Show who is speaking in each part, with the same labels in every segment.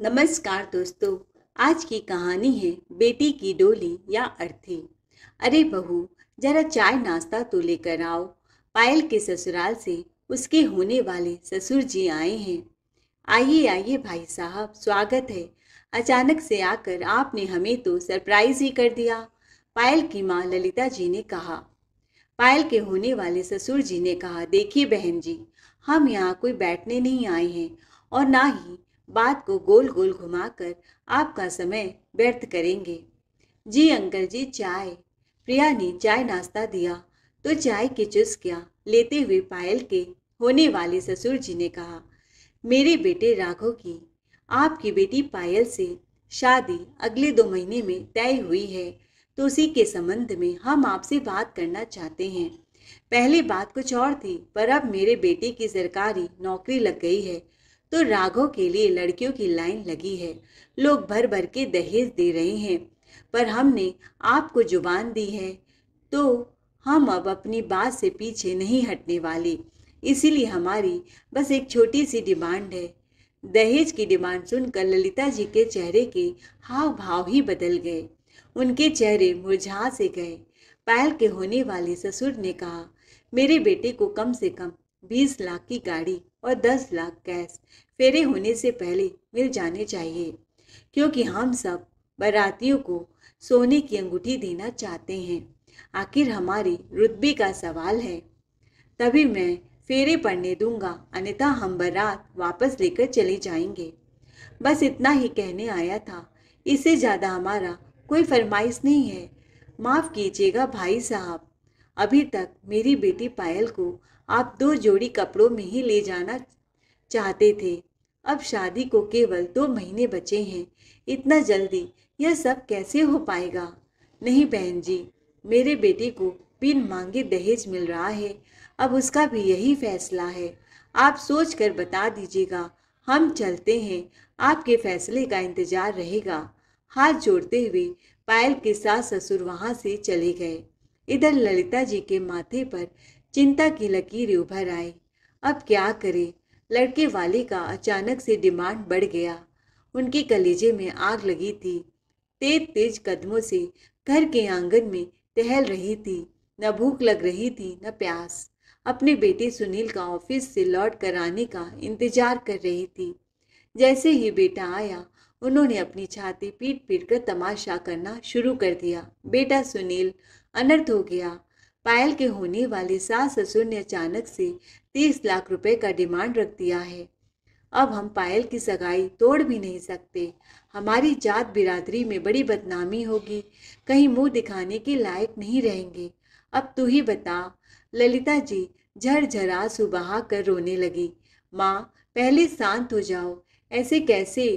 Speaker 1: नमस्कार दोस्तों। आज की कहानी है बेटी की डोली या अर्थी। अरे बहू, जरा चाय नाश्ता तो लेकर आओ। पायल के ससुराल से उसके होने वाले ससुर जी आए हैं। आइए आइए भाई साहब, स्वागत है। अचानक से आकर आपने हमें तो सरप्राइज ही कर दिया। पायल की माँ ललिता जी ने कहा। पायल के होने वाले ससुर जी ने कहा, देखिए बहन जी, हम यहाँ कोई बैठने नहीं आए हैं और ना ही बात को गोल गोल घुमाकर आपका समय व्यर्थ करेंगे। जी अंकल जी, चाय। प्रिया ने चाय नाश्ता दिया तो चाय की चुस्कियाँ लेते हुए पायल के होने वाले ससुर जी ने कहा, मेरे बेटे राघव की आपकी बेटी पायल से शादी अगले 2 महीने में तय हुई है, तो उसी के संबंध में हम आपसे बात करना चाहते हैं। पहले बात कुछ और थी, पर अब मेरे बेटे की सरकारी नौकरी लग गई है तो राघव के लिए लड़कियों की लाइन लगी है। लोग भर भर के दहेज दे रहे हैं, पर हमने आपको जुबान दी है तो हम अब अपनी बात से पीछे नहीं हटने वाले। इसीलिए हमारी बस एक छोटी सी डिमांड है। दहेज की डिमांड सुनकर ललिता जी के चेहरे के हाव भाव ही बदल गए। उनके चेहरे मुरझा से गए। पायल के होने वाले ससुर ने कहा, मेरे बेटे को कम से कम 20 लाख की गाड़ी और 10 लाख कैश फेरे होने से पहले मिल जाने चाहिए, क्योंकि हम सब बारातियों को सोने की अंगूठी देना चाहते हैं। आखिर हमारी रुतबे का सवाल है। तभी मैं फेरे पड़ने दूंगा, अन्यथा हम बारात वापस लेकर चले जाएंगे। बस इतना ही कहने आया था, इससे ज़्यादा हमारा कोई फरमाइश नहीं है। माफ़ कीजिएगा भाई साहब, अभी तक मेरी बेटी पायल को आप 2 जोड़ी कपड़ों में ही ले जाना चाहते थे। अब शादी को केवल 2 महीने बचे हैं। इतना जल्दी यह सब कैसे हो पाएगा? नहीं बहन जी, मेरे बेटे को बिन मांगे दहेज मिल रहा है। अब उसका भी यही फैसला है। आप सोच कर बता दीजिएगा। हम चलते हैं, आपके फैसले का इंतजार रहेगा। हाथ जोड़ते हुए पायल के सास ससुर वहां से चले गए। इधर ललिता जी के माथे पर चिंता की लकीरें उभर आई। अब क्या करे? लड़के वाले का अचानक से डिमांड बढ़ गया। उनके कलेजे में आग लगी थी। तेज तेज कदमों से घर के आंगन में टहल रही थी। न भूख लग रही थी न प्यास। अपने बेटे सुनील का ऑफिस से लौट कर आने का इंतजार कर रही थी। जैसे ही बेटा आया, उन्होंने अपनी छाती पीट पीट कर तमाशा करना शुरू कर दिया। बेटा सुनील, अनर्थ हो गया। पायल के होने वाले सास ससुर ने अचानक से 30 लाख रुपए का डिमांड रख दिया है। अब हम पायल की सगाई तोड़ भी नहीं सकते। हमारी जात बिरादरी में बड़ी बदनामी होगी। कहीं मुंह दिखाने के लायक नहीं रहेंगे। अब तू ही बता। ललिता जी झरझर आंसू बहा कर रोने लगी। माँ, पहले शांत हो जाओ। ऐसे कैसे?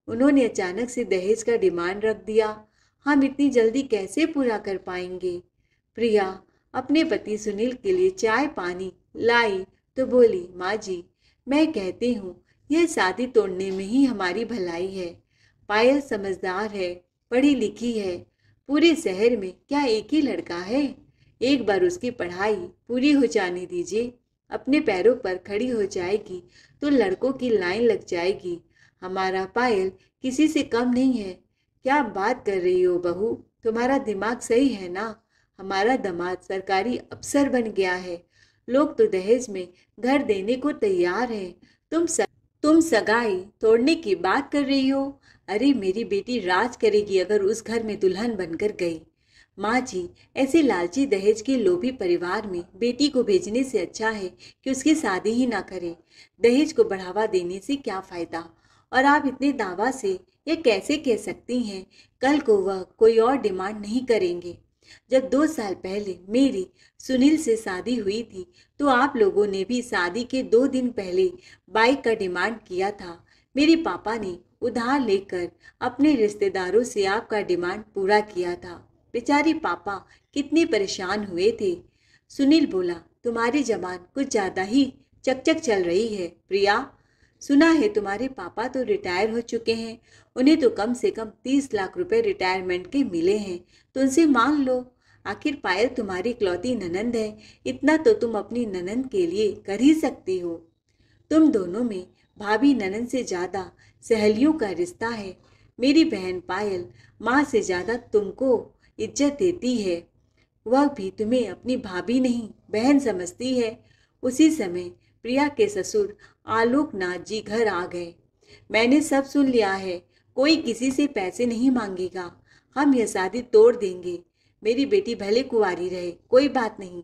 Speaker 1: उन्होंने अचानक से दहेज का डिमांड रख दिया। हम इतनी जल्दी कैसे पूरा कर पाएंगे? प्रिया अपने पति सुनील के लिए चाय पानी लाई तो बोली, माँ जी, मैं कहती हूँ यह शादी तोड़ने में ही हमारी भलाई है। पायल समझदार है, पढ़ी लिखी है। पूरे शहर में क्या एक ही लड़का है? एक बार उसकी पढ़ाई पूरी हो जाने दीजिए, अपने पैरों पर खड़ी हो जाएगी तो लड़कों की लाइन लग जाएगी। हमारा पायल किसी से कम नहीं है। क्या बात कर रही हो बहू? तुम्हारा दिमाग सही है ना? हमारा दामाद सरकारी अफसर बन गया है। लोग तो दहेज में घर देने को तैयार हैं। तुम सगाई तोड़ने की बात कर रही हो? अरे मेरी बेटी राज करेगी अगर उस घर में दुल्हन बनकर गई। माँ जी, ऐसे लालची दहेज के लोभी परिवार में बेटी को भेजने से अच्छा है कि उसकी शादी ही ना करें। दहेज को बढ़ावा देने से क्या फायदा? और आप इतने दावा से ये कैसे कह सकती हैं कल को वह कोई और डिमांड नहीं करेंगे? जब 2 साल पहले मेरी सुनील से शादी हुई थी तो आप लोगों ने भी शादी के 2 दिन पहले बाइक का डिमांड किया था। मेरे पापा ने उधार लेकर अपने रिश्तेदारों से आपका डिमांड पूरा किया था। बेचारे पापा कितने परेशान हुए थे। सुनील बोला, तुम्हारी जबान कुछ ज्यादा ही चकचक चल रही है प्रिया। सुना है तुम्हारे पापा तो रिटायर हो चुके हैं। उन्हें तो कम से कम 30 लाख रुपए रिटायरमेंट के मिले हैं, तो उनसे मांग लो। आखिर पायल तुम्हारी इकलौती ननंद है। इतना तो तुम अपनी ननंद के लिए कर ही सकती हो। तुम दोनों में भाभी ननंद से ज्यादा सहेलियों का रिश्ता है। मेरी बहन पायल माँ से ज़्यादा तुमको इज्जत देती है, वह भी तुम्हें अपनी भाभी नहीं बहन समझती है। उसी समय प्रिया के ससुर आलोकनाथ जी घर आ गए। मैंने सब सुन लिया है, कोई किसी से पैसे नहीं मांगेगा, हम यह शादी तोड़ देंगे। मेरी बेटी भले कुंवारी रहे, कोई बात नहीं।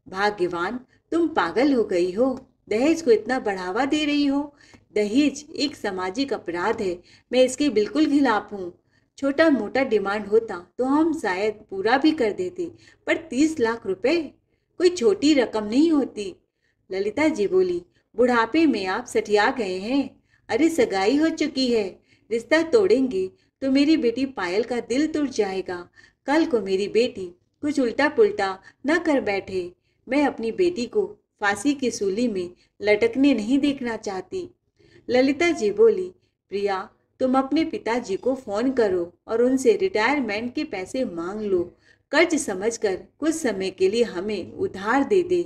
Speaker 1: भाग्यवान, तुम पागल हो गई हो, दहेज को इतना बढ़ावा दे रही हो। दहेज एक सामाजिक अपराध है, मैं इसके बिल्कुल खिलाफ हूँ। छोटा मोटा डिमांड होता तो हम शायद पूरा भी कर देते, पर 30 लाख रुपए कोई छोटी रकम नहीं होती। ललिता जी बोली, बुढ़ापे में आप सठिया गए हैं। अरे सगाई हो चुकी है, रिश्ता तोड़ेंगे तो मेरी बेटी पायल का दिल टूट जाएगा। कल को मेरी बेटी कुछ उल्टा पुल्टा न कर बैठे। मैं अपनी बेटी को फांसी की सूली में लटकने नहीं देखना चाहती। ललिता जी बोली, प्रिया तुम अपने पिताजी को फोन करो और उनसे रिटायरमेंट के पैसे मांग लो। कर्ज समझकर कुछ समय के लिए हमें उधार दे दे,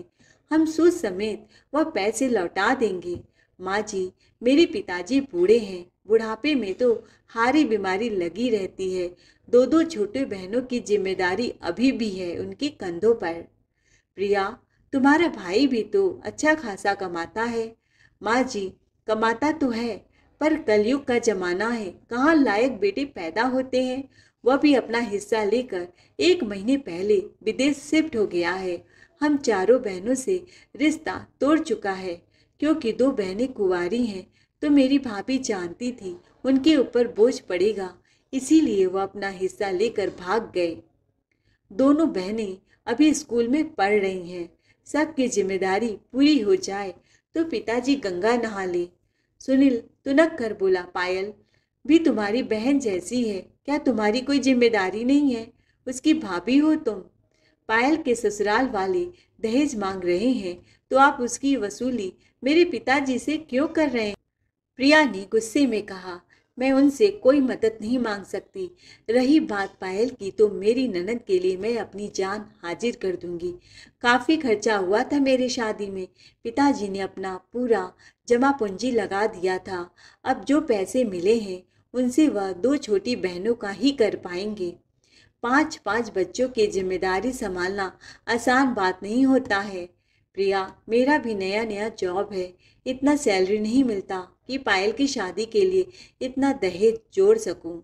Speaker 1: हम सूद समेत वह पैसे लौटा देंगे। माँ जी, मेरे पिताजी बूढ़े हैं, बुढ़ापे में तो हारी बीमारी लगी रहती है। दो दो छोटे बहनों की जिम्मेदारी अभी भी है उनके कंधों पर। प्रिया, तुम्हारा भाई भी तो अच्छा खासा कमाता है। माँ जी, कमाता तो है, पर कलयुग का जमाना है, कहाँ लायक बेटे पैदा होते हैं। वह भी अपना हिस्सा लेकर 1 महीने पहले विदेश शिफ्ट हो गया है। हम चारों बहनों से रिश्ता तोड़ चुका है, क्योंकि 2 बहनें कुंवारी हैं। तो मेरी भाभी जानती थी उनके ऊपर बोझ पड़ेगा, इसीलिए वह अपना हिस्सा लेकर भाग गए। दोनों बहनें अभी स्कूल में पढ़ रही हैं। सबकी जिम्मेदारी पूरी हो जाए तो पिताजी गंगा नहा ले। सुनील तुनक कर बोला, पायल भी तुम्हारी बहन जैसी है, क्या तुम्हारी कोई जिम्मेदारी नहीं है? उसकी भाभी हो तुम। पायल के ससुराल वाले दहेज मांग रहे हैं तो आप उसकी वसूली मेरे पिताजी से क्यों कर रहे हैं? प्रिया ने गुस्से में कहा, मैं उनसे कोई मदद नहीं मांग सकती। रही बात पायल की, तो मेरी ननद के लिए मैं अपनी जान हाजिर कर दूंगी। काफ़ी खर्चा हुआ था मेरी शादी में, पिताजी ने अपना पूरा जमा पूंजी लगा दिया था। अब जो पैसे मिले हैं उनसे वह 2 छोटी बहनों का ही कर पाएंगे। 5-5 बच्चों की जिम्मेदारी संभालना आसान बात नहीं होता है। प्रिया, मेरा भी नया नया जॉब है, इतना सैलरी नहीं मिलता कि पायल की शादी के लिए इतना दहेज जोड़ सकूं।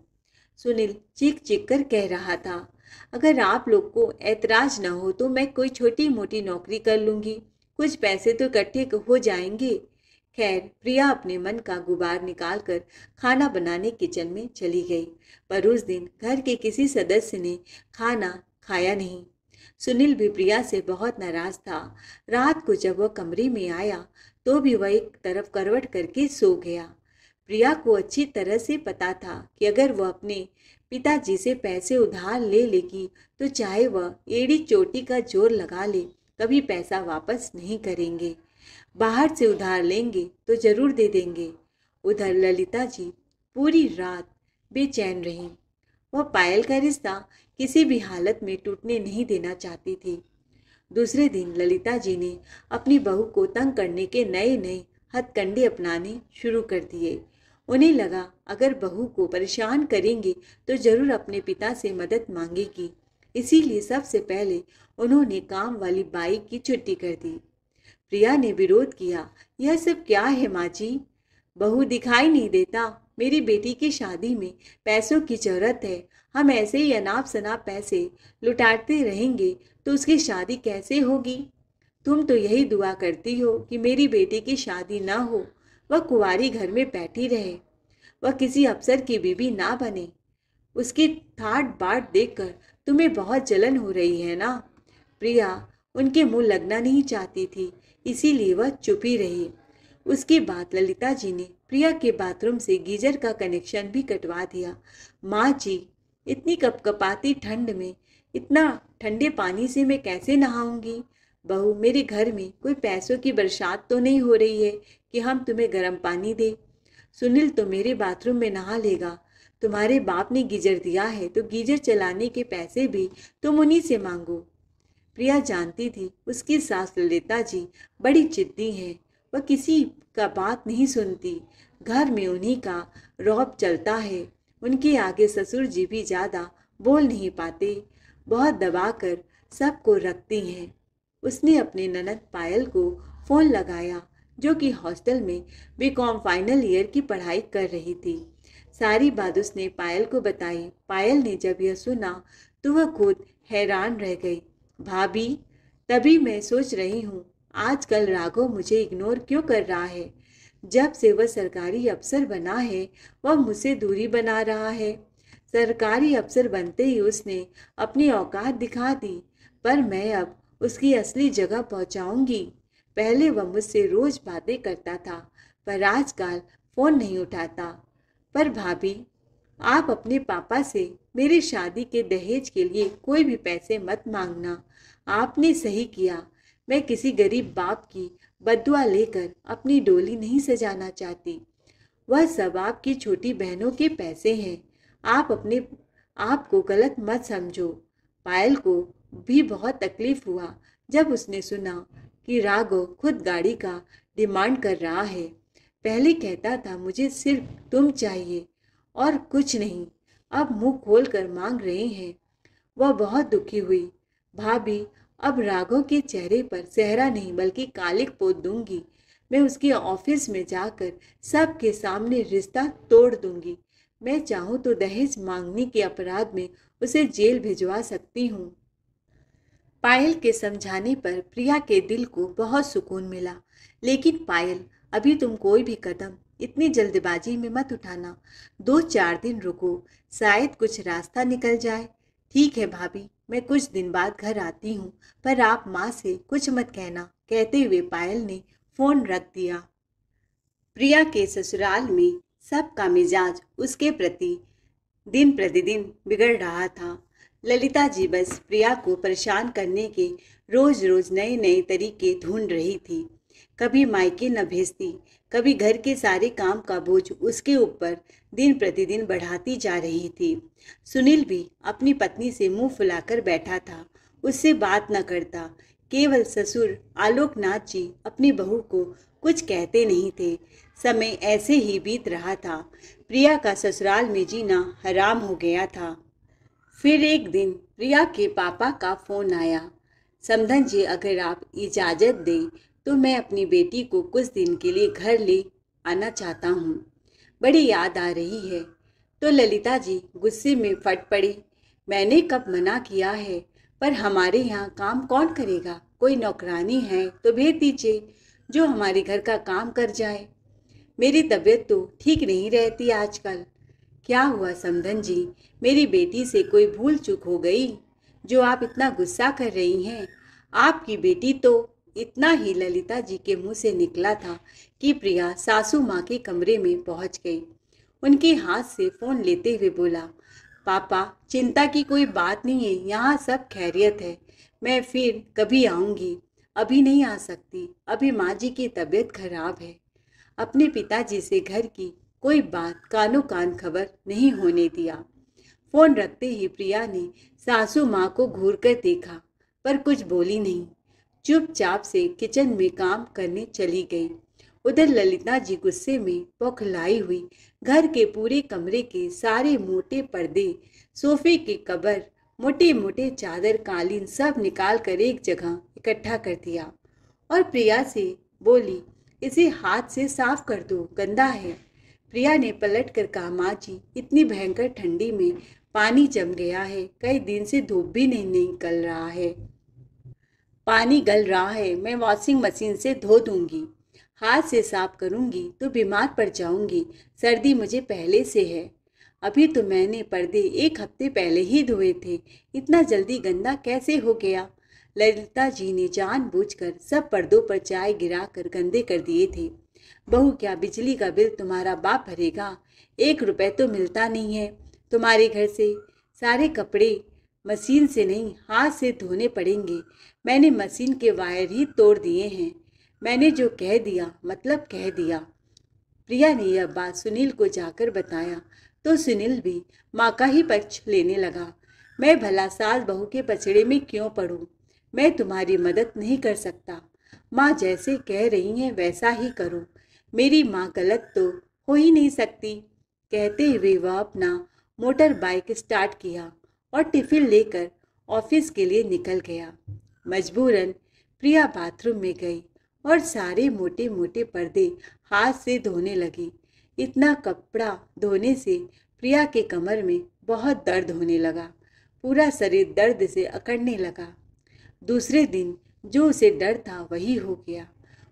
Speaker 1: सुनील चीख चीख कर कह रहा था, अगर आप लोग को ऐतराज न हो तो मैं कोई छोटी मोटी नौकरी कर लूंगी, कुछ पैसे तो इकट्ठे हो जाएंगे। खैर, प्रिया अपने मन का गुबार निकालकर खाना बनाने किचन में चली गई, पर उस दिन घर के किसी सदस्य ने खाना खाया नहीं। सुनील भी प्रिया से बहुत नाराज था। रात को जब वह कमरे में आया तो भी वह एक तरफ करवट करके सो गया। प्रिया को अच्छी तरह से पता था कि अगर वह अपने पिताजी से पैसे उधार ले लेगी तो चाहे वह एड़ी चोटी का जोर लगा ले, कभी पैसा वापस नहीं करेंगे। बाहर से उधार लेंगे तो जरूर दे देंगे। उधर ललिता जी पूरी रात बेचैन रही। वह पायल का रिश्ता किसी भी हालत में टूटने नहीं देना चाहती थी। दूसरे दिन ललिता जी ने अपनी बहू को तंग करने के नए नए हथकंडे अपनाने शुरू कर दिए। उन्हें लगा अगर बहू को परेशान करेंगे तो जरूर अपने पिता से मदद मांगेगी। इसीलिए सबसे पहले उन्होंने काम वाली बाई की छुट्टी कर दी। प्रिया ने विरोध किया, यह सब क्या है माँ जी? बहू दिखाई नहीं देता? मेरी बेटी की शादी में पैसों की जरूरत है, हम ऐसे ही अनाप शनाप पैसे लुटाते रहेंगे तो उसकी शादी कैसे होगी? तुम तो यही दुआ करती हो कि मेरी बेटी की शादी ना हो, वह कुंवारी घर में बैठी रहे, वह किसी अफसर की बीवी ना बने। उसकी ठाट बाट देखकर तुम्हें बहुत जलन हो रही है ना? प्रिया उनके मुंह लगना नहीं चाहती थी, इसीलिए वह चुप ही रही। उसके बाद ललिता जी ने प्रिया के बाथरूम से गीजर का कनेक्शन भी कटवा दिया। माँ जी, इतनी कपकपाती ठंड में इतना ठंडे पानी से मैं कैसे नहाऊंगी? बहू, मेरे घर में कोई पैसों की बरसात तो नहीं हो रही है कि हम तुम्हें गर्म पानी दे। सुनील तो मेरे बाथरूम में नहा लेगा। तुम्हारे बाप ने गीजर दिया है तो गीजर चलाने के पैसे भी तुम उन्हीं से मांगो। प्रिया जानती थी उसकी सास ललिता जी बड़ी जिद्दी है, वह किसी का बात नहीं सुनती। घर में उन्हीं का रौब चलता है। उनके आगे ससुर जी भी ज़्यादा बोल नहीं पाते, बहुत दबाकर सबको रखती हैं। उसने अपने ननद पायल को फ़ोन लगाया, जो कि हॉस्टल में बीकॉम फाइनल ईयर की पढ़ाई कर रही थी। सारी बात उसने पायल को बताई। पायल ने जब यह सुना तो वह खुद हैरान रह गई। भाभी, तभी मैं सोच रही हूँ आजकल राघव मुझे इग्नोर क्यों कर रहा है। जब से वह सरकारी अफसर बना है वह मुझसे दूरी बना रहा है। सरकारी अफसर बनते ही उसने अपनी औकात दिखा दी, पर मैं अब उसकी असली जगह पहुंचाऊंगी। पहले वह मुझसे रोज बातें करता था, पर आजकल फोन नहीं उठाता। पर भाभी, आप अपने पापा से मेरी शादी के दहेज के लिए कोई भी पैसे मत मांगना। आपने सही किया। मैं किसी गरीब बाप की बद्दुआ लेकर अपनी डोली नहीं सजाना चाहती। वह सब आपकी छोटी बहनों के पैसे हैं। आप अपने आप को गलत मत समझो। पायल को भी बहुत तकलीफ हुआ जब उसने सुना कि राघव खुद गाड़ी का डिमांड कर रहा है। पहले कहता था मुझे सिर्फ तुम चाहिए और कुछ नहीं, अब मुंह खोल कर मांग रहे हैं। वह बहुत दुखी हुई। भाभी, अब राघव के चेहरे पर सेहरा नहीं बल्कि कालिक पोत दूंगी। मैं उसके ऑफिस में जाकर सबके सामने रिश्ता तोड़ दूंगी। मैं चाहूँ तो दहेज मांगने के अपराध में उसे जेल भिजवा सकती हूँ। पायल के समझाने पर प्रिया के दिल को बहुत सुकून मिला। लेकिन पायल, अभी तुम कोई भी कदम इतनी जल्दबाजी में मत उठाना। 2-4 दिन रुको, शायद कुछ रास्ता निकल जाए। ठीक है भाभी, मैं कुछ दिन बाद घर आती हूँ, पर आप माँ से कुछ मत कहना। कहते हुए पायल ने फोन रख दिया। प्रिया के ससुराल में सबका मिजाज उसके प्रति दिन प्रतिदिन बिगड़ रहा था। ललिता जी बस प्रिया को परेशान करने के रोज रोज नए नए तरीके ढूंढ रही थी। कभी मायके न भेजती, कभी घर के सारे काम का बोझ उसके ऊपर दिन प्रतिदिन बढ़ाती जा रही थी। सुनील भी अपनी पत्नी से मुंह फुलाकर बैठा था, उससे बात न करता। केवल ससुर आलोकनाथ जी अपनी बहू को कुछ कहते नहीं थे। समय ऐसे ही बीत रहा था। प्रिया का ससुराल में जीना हराम हो गया था। फिर एक दिन प्रिया के पापा का फोन आया। समधन जी, अगर आप इजाज़त दें तो मैं अपनी बेटी को कुछ दिन के लिए घर ले आना चाहता हूँ। बड़ी याद आ रही है। तो ललिता जी गुस्से में फट पड़ी। मैंने कब मना किया है, पर हमारे यहाँ काम कौन करेगा? कोई नौकरानी है तो भेज दीजिए जो हमारे घर का काम कर जाए। मेरी तबीयत तो ठीक नहीं रहती आजकल। क्या हुआ समधन जी? मेरी बेटी से कोई भूल चूक हो गई जो आप इतना गुस्सा कर रही हैं? आपकी बेटी तो इतना ही ललिता जी के मुंह से निकला था कि प्रिया सासू माँ के कमरे में पहुंच गई। उनके हाथ से फोन लेते हुए बोला, पापा, चिंता की कोई बात नहीं है, यहाँ सब खैरियत है। मैं फिर कभी आऊँगी, अभी नहीं आ सकती। अभी माँ जी की तबीयत खराब है। अपने पिताजी से घर की कोई बात कानो कान खबर नहीं होने दिया। फोन रखते ही प्रिया ने सासू माँ को घूर कर देखा, पर कुछ बोली नहीं। चुपचाप से किचन में काम करने चली गई। उधर ललिता जी गुस्से में बौखलाई हुई घर के पूरे कमरे के सारे मोटे पर्दे, सोफे के कवर, मोटे मोटे चादर, कालीन सब निकाल कर एक जगह इकट्ठा कर दिया और प्रिया से बोली, इसे हाथ से साफ कर दो, गंदा है। प्रिया ने पलट कर कहा, माँ जी, इतनी भयंकर ठंडी में पानी जम गया है, कई दिन से धूप भी नहीं निकल रहा है, पानी गल रहा है। मैं वॉशिंग मशीन से धो दूंगी। हाथ से साफ करूंगी तो बीमार पड़ जाऊंगी। सर्दी मुझे पहले से है। अभी तो मैंने पर्दे 1 हफ्ते पहले ही धोए थे, इतना जल्दी गंदा कैसे हो गया? ललिता जी ने जानबूझकर सब पर्दों पर चाय गिराकर गंदे कर दिए थे। बहू, क्या बिजली का बिल तुम्हारा बाप भरेगा? 1 रुपए तो मिलता नहीं है तुम्हारे घर से। सारे कपड़े मशीन से नहीं, हाथ से धोने पड़ेंगे। मैंने मशीन के वायर ही तोड़ दिए हैं। मैंने जो कह दिया मतलब कह दिया। प्रिया ने यह बात सुनील को जाकर बताया तो सुनील भी माँ का ही पक्ष लेने लगा। मैं भला सास बहू के पचड़े में क्यों पड़ूं? मैं तुम्हारी मदद नहीं कर सकता। माँ जैसे कह रही हैं वैसा ही करो। मेरी माँ गलत तो हो ही नहीं सकती। कहते हुए वह अपना मोटर बाइक स्टार्ट किया और टिफिन लेकर ऑफिस के लिए निकल गया। मजबूरन प्रिया बाथरूम में गई और सारे मोटे मोटे पर्दे हाथ से धोने लगी। इतना कपड़ा धोने से प्रिया के कमर में बहुत दर्द होने लगा। पूरा शरीर दर्द से अकड़ने लगा। दूसरे दिन जो उसे डर था वही हो गया।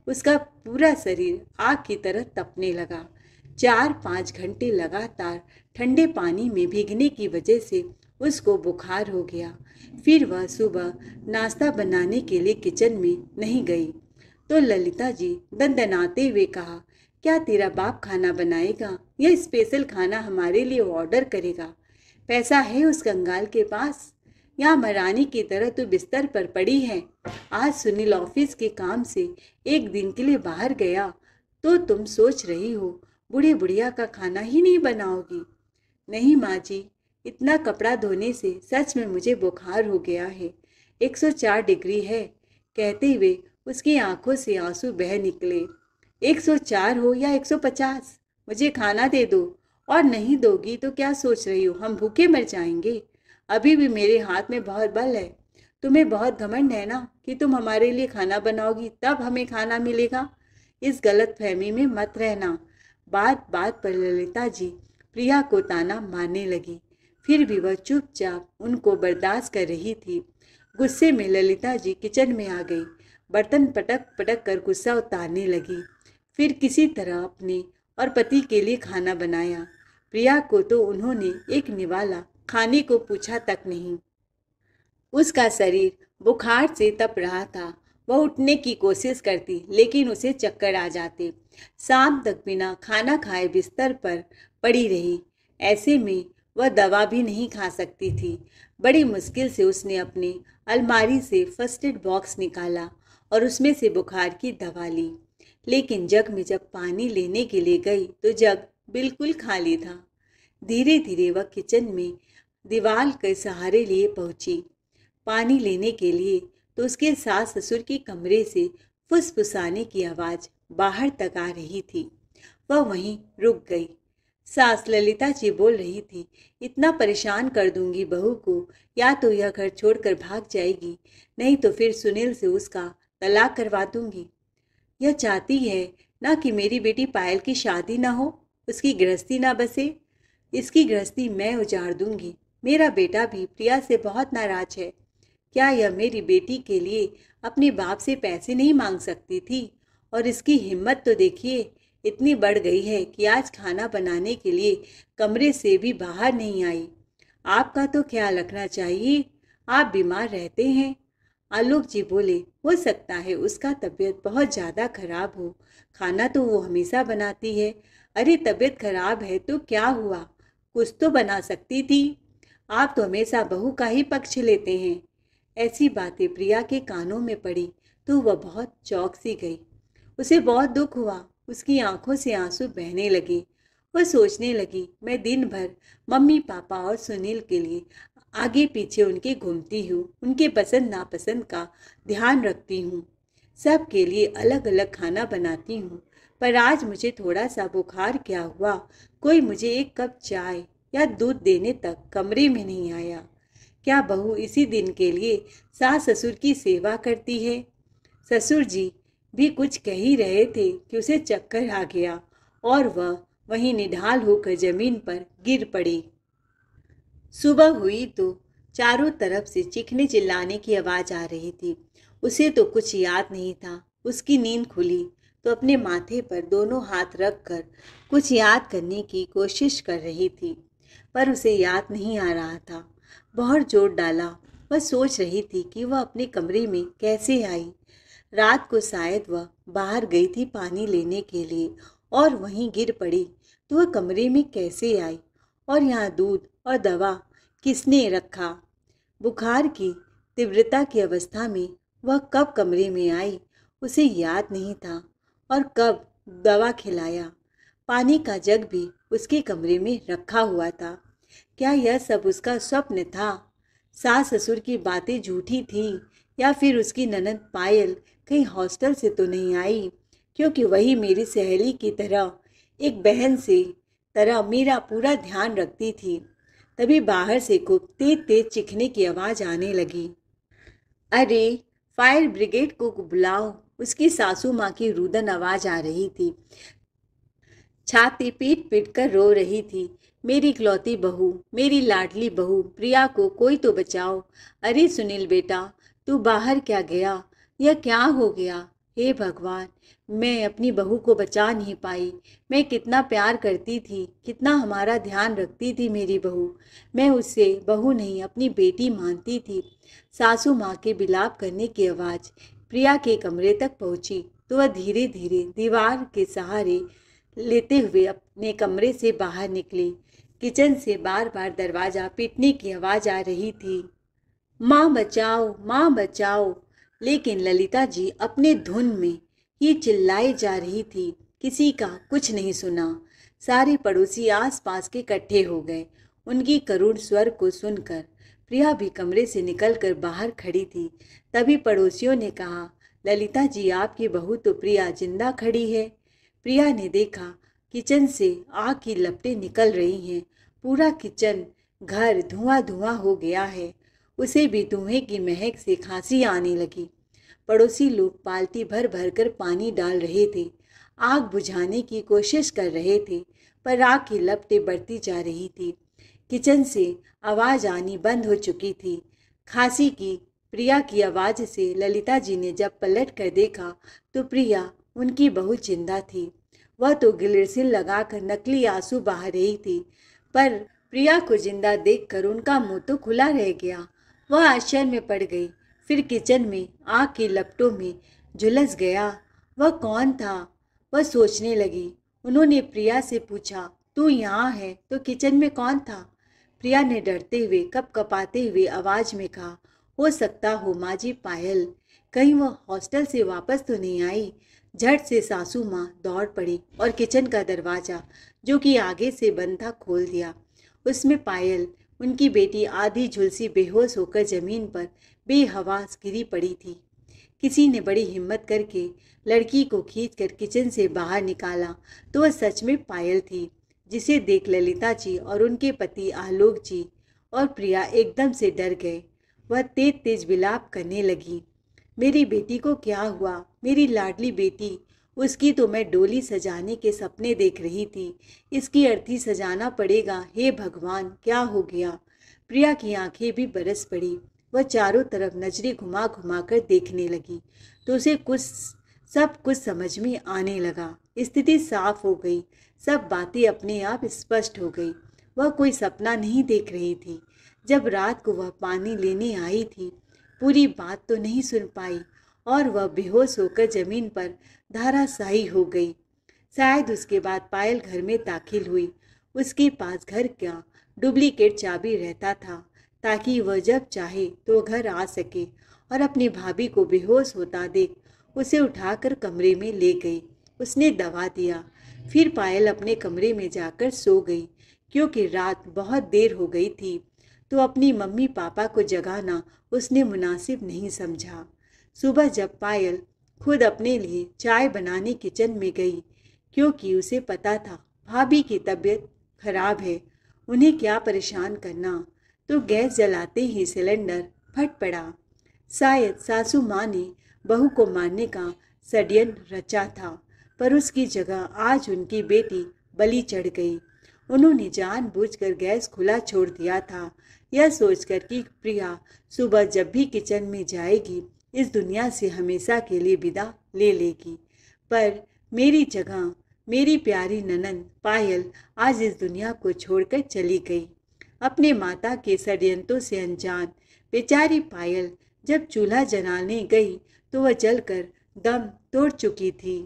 Speaker 1: उसका पूरा शरीर आग की तरह तपने लगा। 4-5 घंटे लगातार ठंडे पानी में भीगने की वजह से उसको बुखार हो गया। फिर वह सुबह नाश्ता बनाने के लिए किचन में नहीं गई तो ललिता जी दंदनाते हुए कहा, क्या तेरा बाप खाना बनाएगा या स्पेशल खाना हमारे लिए ऑर्डर करेगा? पैसा है उस कंगाल के पास या महारानी की तरह तू बिस्तर पर पड़ी है? आज सुनील ऑफिस के काम से एक दिन के लिए बाहर गया तो तुम सोच रही हो बूढ़े बुढ़िया का खाना ही नहीं बनाओगी? नहीं माँ जी, इतना कपड़ा धोने से सच में मुझे बुखार हो गया है। 104 डिग्री है। कहते हुए उसकी आंखों से आंसू बह निकले। 104 हो या 150, मुझे खाना दे दो। और नहीं दोगी तो क्या सोच रही हो, हम भूखे मर जाएंगे? अभी भी मेरे हाथ में बहुत बल है। तुम्हें बहुत घमंड है ना कि तुम हमारे लिए खाना बनाओगी तब हमें खाना मिलेगा। इस गलत फहमी में मत रहना। बात बात पर ललिता जी प्रिया को ताना मारने लगी। फिर भी वह चुपचाप उनको बर्दाश्त कर रही थी। गुस्से में ललिता जी किचन में आ गई। बर्तन पटक पटक कर गुस्सा उतारने लगी। फिर किसी तरह अपने और पति के लिए खाना बनाया। प्रिया को तो उन्होंने एक निवाला खाने को पूछा तक नहीं। उसका शरीर बुखार से तप रहा था। वह उठने की कोशिश करती लेकिन उसे चक्कर आ जाते। शाम तक बिना खाना खाए बिस्तर पर पड़ी रही। ऐसे में वह दवा भी नहीं खा सकती थी। बड़ी मुश्किल से उसने अपने अलमारी से फर्स्ट एड बॉक्स निकाला और उसमें से बुखार की दवा ली। लेकिन जग में जब पानी लेने के लिए गई तो जग बिल्कुल खाली था। धीरे धीरे वह किचन में दीवार के सहारे लिए पहुंची। पानी लेने के लिए तो उसके सास ससुर के कमरे से फुसफुसाने की आवाज़ बाहर तक आ रही थी। वह वहीं रुक गई। सास ललिता जी बोल रही थी, इतना परेशान कर दूंगी बहू को, या तो यह घर छोड़कर भाग जाएगी, नहीं तो फिर सुनील से उसका तलाक करवा दूंगी। यह चाहती है ना कि मेरी बेटी पायल की शादी ना हो, उसकी गृहस्थी ना बसे। इसकी गृहस्थी मैं उजाड़ दूंगी। मेरा बेटा भी प्रिया से बहुत नाराज है। क्या यह मेरी बेटी के लिए अपने बाप से पैसे नहीं मांग सकती थी? और इसकी हिम्मत तो देखिए, इतनी बढ़ गई है कि आज खाना बनाने के लिए कमरे से भी बाहर नहीं आई। आपका तो ख्याल रखना चाहिए, आप बीमार रहते हैं। आलोक जी बोले, हो सकता है उसका तबीयत बहुत ज़्यादा खराब हो, खाना तो वो हमेशा बनाती है। अरे तबीयत खराब है तो क्या हुआ, कुछ तो बना सकती थी। आप तो हमेशा बहू का ही पक्ष लेते हैं। ऐसी बातें प्रिया के कानों में पड़ी तो वह बहुत चौंक सी गई। उसे बहुत दुख हुआ। उसकी आंखों से आंसू बहने लगे। वह सोचने लगी, मैं दिन भर मम्मी पापा और सुनील के लिए आगे पीछे उनके घूमती हूँ, उनके पसंद नापसंद का ध्यान रखती हूँ, सब के लिए अलग अलग खाना बनाती हूँ, पर आज मुझे थोड़ा सा बुखार क्या हुआ, कोई मुझे एक कप चाय या दूध देने तक कमरे में नहीं आया। क्या बहू इसी दिन के लिए सास ससुर की सेवा करती है? ससुर जी भी कुछ कह ही रहे थे कि उसे चक्कर आ गया और वह वहीं निढाल होकर जमीन पर गिर पड़ी। सुबह हुई तो चारों तरफ से चीखने चिल्लाने की आवाज़ आ रही थी। उसे तो कुछ याद नहीं था। उसकी नींद खुली तो अपने माथे पर दोनों हाथ रखकर कुछ याद करने की कोशिश कर रही थी, पर उसे याद नहीं आ रहा था। बहुत जोर डाला। वह सोच रही थी कि वह अपने कमरे में कैसे आई। रात को शायद वह बाहर गई थी पानी लेने के लिए और वहीं गिर पड़ी, तो वह कमरे में कैसे आई और यहाँ दूध और दवा किसने रखा? बुखार की तीव्रता की अवस्था में वह कब कमरे में आई उसे याद नहीं था, और कब दवा खिलाया। पानी का जग भी उसके कमरे में रखा हुआ था। क्या यह सब उसका स्वप्न था? सास ससुर की बातें झूठी थी, या फिर उसकी ननद पायल कहीं हॉस्टल से तो नहीं आई, क्योंकि वही मेरी सहेली की तरह एक बहन से तरह मेरा पूरा ध्यान रखती थी। तभी बाहर से खूब तेज तेज चीखने की आवाज़ आने लगी। अरे, फायर ब्रिगेड को बुलाओ। उसकी सासू माँ की रुदन आवाज़ आ रही थी। छाती पीट पीट कर रो रही थी। मेरी इकलौती बहू, मेरी लाडली बहू प्रिया को कोई तो बचाओ। अरे सुनील बेटा, तू बाहर क्या गया? यह क्या हो गया? हे भगवान, मैं अपनी बहू को बचा नहीं पाई। मैं कितना प्यार करती थी, कितना हमारा ध्यान रखती थी मेरी बहू। मैं उससे बहू नहीं अपनी बेटी मानती थी। सासू माँ के बिलाप करने की आवाज़ प्रिया के कमरे तक पहुंची तो वह धीरे धीरे दीवार के सहारे लेते हुए अपने कमरे से बाहर निकली। किचन से बार बार दरवाज़ा पीटने की आवाज़ आ रही थी। माँ बचाओ, माँ बचाओ। लेकिन ललिता जी अपने धुन में ही चिल्लाई जा रही थी। किसी का कुछ नहीं सुना। सारे पड़ोसी आसपास के इकट्ठे हो गए। उनकी करुण स्वर को सुनकर प्रिया भी कमरे से निकलकर बाहर खड़ी थी। तभी पड़ोसियों ने कहा, ललिता जी आपकी बहू तो प्रिया जिंदा खड़ी है। प्रिया ने देखा किचन से आग की लपटें निकल रही हैं। पूरा किचन घर धुआं धुआं हो गया है। उसे भी धुएं की महक से खांसी आने लगी। पड़ोसी लोग बाल्टी भर भर कर पानी डाल रहे थे। आग बुझाने की कोशिश कर रहे थे, पर आग की लपटें बढ़ती जा रही थी। किचन से आवाज़ आनी बंद हो चुकी थी। खांसी की प्रिया की आवाज़ से ललिता जी ने जब पलट कर देखा तो प्रिया उनकी बहू जिंदा थी। वह तो गिलिरसिन लगाकर नकली आंसू बहा रही थी, पर प्रिया को जिंदा देखकर उनका मुंह तो खुला रह गया। वह आश्चर्य में पड़ गई। फिर किचन में आग की लपटों में झुलस गया। वह कौन था? वह सोचने लगी। उन्होंने प्रिया से पूछा, तू यहाँ है तो किचन में कौन था? प्रिया ने डरते हुए कपकपाते हुए आवाज में कहा, हो सकता हो माँ जी पायल, कहीं वह हॉस्टल से वापस तो नहीं आई। झट से सासू माँ दौड़ पड़ी और किचन का दरवाजा जो कि आगे से बंद था खोल दिया। उसमें पायल, उनकी बेटी आधी झुलसी बेहोश होकर जमीन पर बेहवास गिरी पड़ी थी। किसी ने बड़ी हिम्मत करके लड़की को खींचकर किचन से बाहर निकाला तो वह सच में पायल थी, जिसे देख ललिता जी और उनके पति आलोक जी और प्रिया एकदम से डर गए। वह तेज तेज विलाप करने लगी, मेरी बेटी को क्या हुआ? मेरी लाडली बेटी, उसकी तो मैं डोली सजाने के सपने देख रही थी। इसकी अर्थी सजाना पड़ेगा। हे भगवान, क्या हो गया? प्रिया की आंखें भी बरस पड़ी। वह चारों तरफ नजरें घुमा घुमा कर देखने लगी तो उसे सब कुछ समझ में आने लगा। स्थिति साफ हो गई। सब बातें अपने आप स्पष्ट हो गई। वह कोई सपना नहीं देख रही थी। जब रात को वह पानी लेने आई थी, पूरी बात तो नहीं सुन पाई और वह बेहोश होकर जमीन पर धराशायी हो गई। शायद उसके बाद पायल घर में दाखिल हुई। उसके पास घर का डुप्लीकेट चाबी रहता था ताकि वह जब चाहे तो घर आ सके, और अपनी भाभी को बेहोश होता देख उसे उठाकर कमरे में ले गई। उसने दवा दिया। फिर पायल अपने कमरे में जाकर सो गई। क्योंकि रात बहुत देर हो गई थी तो अपनी मम्मी पापा को जगाना उसने मुनासिब नहीं समझा। सुबह जब पायल खुद अपने लिए चाय बनाने किचन में गई, क्योंकि उसे पता था भाभी की तबीयत खराब है, उन्हें क्या परेशान करना, तो गैस जलाते ही सिलेंडर फट पड़ा। शायद सासू माँ ने बहू को मारने का षड्यंत्र रचा था, पर उसकी जगह आज उनकी बेटी बलि चढ़ गई। उन्होंने जानबूझकर गैस खुला छोड़ दिया था, यह सोचकर कि प्रिया सुबह जब भी किचन में जाएगी इस दुनिया से हमेशा के लिए विदा ले लेगी। पर मेरी जगह मेरी प्यारी ननंद पायल आज इस दुनिया को छोड़कर चली गई। अपने माता के षड्यंत्रों से अनजान बेचारी पायल जब चूल्हा जलाने गई तो वह जलकर दम तोड़ चुकी थी।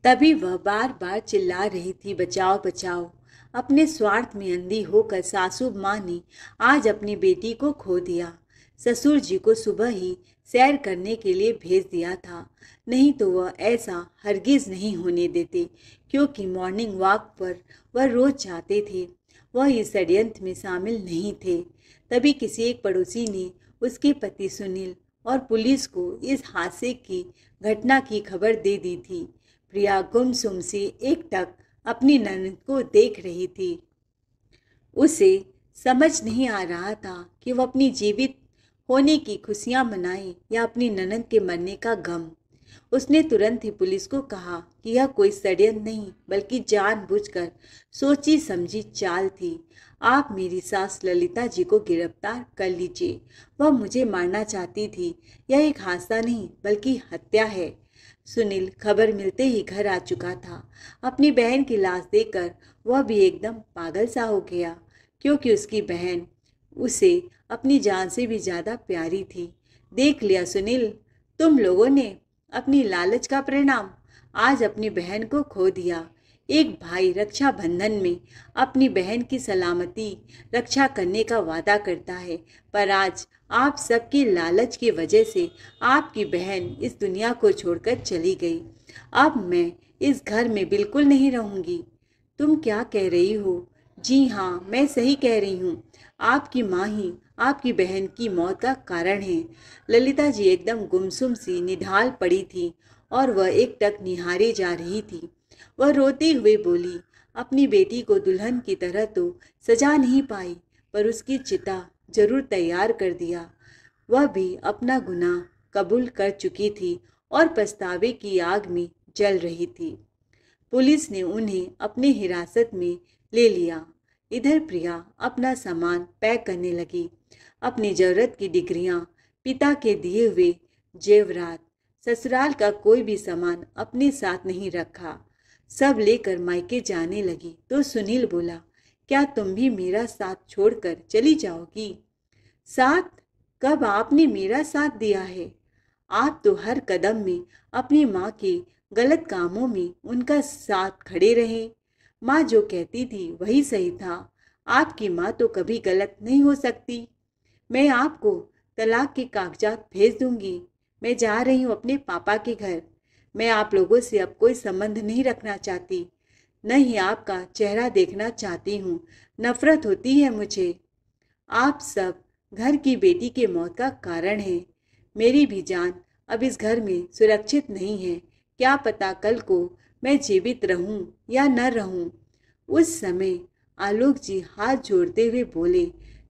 Speaker 1: तभी वह बार बार चिल्ला रही थी, बचाओ बचाओ। अपने स्वार्थ में अंधी होकर सासू माँ ने आज अपनी बेटी को खो दिया। ससुर जी को सुबह ही सैर करने के लिए भेज दिया था, नहीं तो वह ऐसा हरगिज नहीं होने देते, क्योंकि मॉर्निंग वॉक पर वह रोज जाते थे। वह इस षड्यंत्र में शामिल नहीं थे। तभी किसी एक पड़ोसी ने उसके पति सुनील और पुलिस को इस हादसे की घटना की खबर दे दी थी। प्रिया गुमसुम सी एकटक अपनी ननद को देख रही थी। उसे समझ नहीं आ रहा था कि वो अपनी जीवित होने की खुशियां मनाए या अपनी ननद के मरने का गम। उसने तुरंत ही पुलिस को कहा कि यह कोई षड्यंत्र नहीं बल्कि जानबूझकर सोची समझी चाल थी। आप मेरी सास ललिता जी को गिरफ्तार कर लीजिए, वह मुझे मारना चाहती थी। यह एक हादसा नहीं बल्कि हत्या है। सुनील खबर मिलते ही घर आ चुका था। अपनी बहन की लाश देखकर वह भी एकदम पागल सा हो गया, क्योंकि उसकी बहन उसे अपनी जान से भी ज़्यादा प्यारी थी। देख लिया सुनील, तुम लोगों ने अपनी लालच का परिणाम। आज अपनी बहन को खो दिया। एक भाई रक्षाबंधन में अपनी बहन की सलामती रक्षा करने का वादा करता है, पर आज आप सबकी लालच की वजह से आपकी बहन इस दुनिया को छोड़कर चली गई। अब मैं इस घर में बिल्कुल नहीं रहूंगी। तुम क्या कह रही हो? जी हाँ, मैं सही कह रही हूँ। आपकी माँ ही आपकी बहन की मौत का कारण है। ललिता जी एकदम गुमसुम सी निढाल पड़ी थी और वह एकटक निहारे जा रही थी। वह रोते हुए बोली, अपनी बेटी को दुल्हन की तरह तो सजा नहीं पाई, पर उसकी चिता जरूर तैयार कर दिया। वह भी अपना गुनाह कबूल कर चुकी थी और पछतावे की आग में जल रही थी। पुलिस ने उन्हें अपने हिरासत में ले लिया। इधर प्रिया अपना सामान पैक करने लगी। अपनी जरूरत की डिग्रियां, पिता के दिए हुए जेवरात, ससुराल का कोई भी सामान अपने साथ नहीं रखा। सब लेकर मायके जाने लगी तो सुनील बोला, क्या तुम भी मेरा साथ छोड़कर चली जाओगी? साथ? कब आपने मेरा साथ दिया है? आप तो हर कदम में अपनी माँ के गलत कामों में उनका साथ खड़े रहे। माँ जो कहती थी वही सही था। आपकी माँ तो कभी गलत नहीं हो सकती। मैं आपको तलाक के कागजात भेज दूंगी। मैं जा रही हूँ अपने पापा के घर। मैं आप लोगों से अब कोई संबंध नहीं रखना चाहती, न ही आपका चेहरा देखना चाहती हूँ। नफरत होती है मुझे। आप सब घर की बेटी के मौत का कारण है। मेरी भी जान अब इस घर में सुरक्षित नहीं है। क्या पता कल को मैं जीवित रहूं या न रहूं। उस समय आलोक जी हाथ जोड़ते हुए बोले,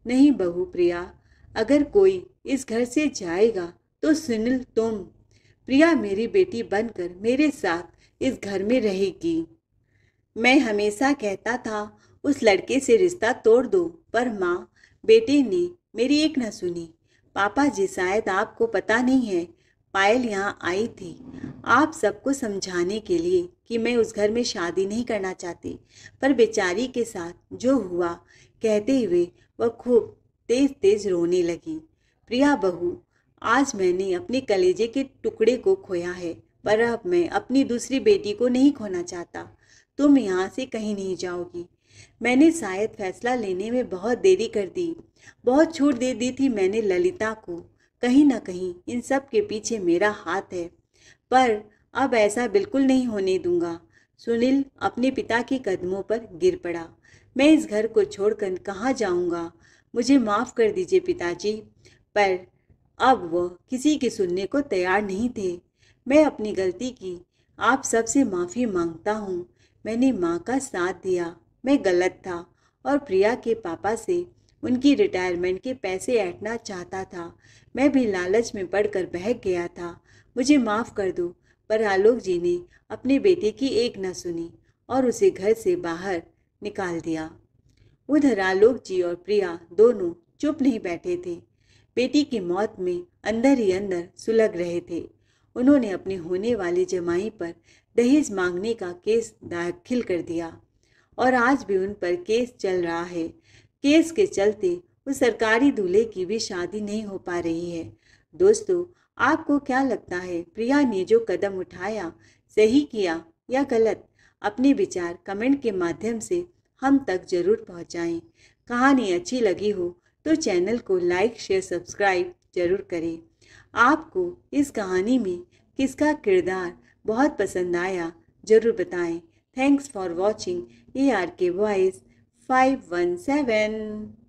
Speaker 1: नहीं बहू प्रिया, अगर कोई इस घर से जाएगा तो सुनील तुम। प्रिया मेरी बेटी बनकर मेरे साथ इस घर में रहेगी। मैं हमेशा कहता था उस लड़के से रिश्ता तोड़ दो, पर माँ बेटे ने मेरी एक न सुनी। पापा जी, शायद आपको पता नहीं है, पायल यहाँ आई थी आप सबको समझाने के लिए कि मैं उस घर में शादी नहीं करना चाहती, पर बेचारी के साथ जो हुआ, कहते हुए वह खूब तेज तेज रोने लगी। प्रिया बहू, आज मैंने अपने कलेजे के टुकड़े को खोया है, पर अब मैं अपनी दूसरी बेटी को नहीं खोना चाहता। तुम यहाँ से कहीं नहीं जाओगी। मैंने शायद फैसला लेने में बहुत देरी कर दी, बहुत छूट दे दी थी मैंने ललिता को। कहीं ना कहीं इन सब के पीछे मेरा हाथ है, पर अब ऐसा बिल्कुल नहीं होने दूंगा। सुनील अपने पिता के कदमों पर गिर पड़ा। मैं इस घर को छोड़कर कहाँ जाऊंगा? मुझे माफ़ कर दीजिए पिताजी। पर अब वह किसी की सुनने को तैयार नहीं थे। मैं अपनी गलती की आप सबसे माफ़ी मांगता हूँ। मैंने माँ का साथ दिया, मैं गलत था, और प्रिया के पापा से उनकी रिटायरमेंट के पैसे ऐंठना चाहता था। मैं भी लालच में पड़कर बहक गया था। मुझे माफ़ कर दो। पर आलोक जी ने अपने बेटे की एक न सुनी और उसे घर से बाहर निकाल दिया। उधर आलोक जी और प्रिया दोनों चुप नहीं बैठे थे। बेटी की मौत में अंदर ही अंदर सुलग रहे थे। उन्होंने अपने होने वाले जमाई पर दहेज मांगने का केस दाखिल कर दिया और आज भी उन पर केस चल रहा है। केस के चलते उस सरकारी दूल्हे की भी शादी नहीं हो पा रही है। दोस्तों, आपको क्या लगता है, प्रिया ने जो कदम उठाया सही किया या गलत? अपने विचार कमेंट के माध्यम से हम तक जरूर पहुंचाएं। कहानी अच्छी लगी हो तो चैनल को लाइक शेयर सब्सक्राइब जरूर करें। आपको इस कहानी में किसका किरदार बहुत पसंद आया जरूर बताएं। Thanks for watching ARK Voice 517।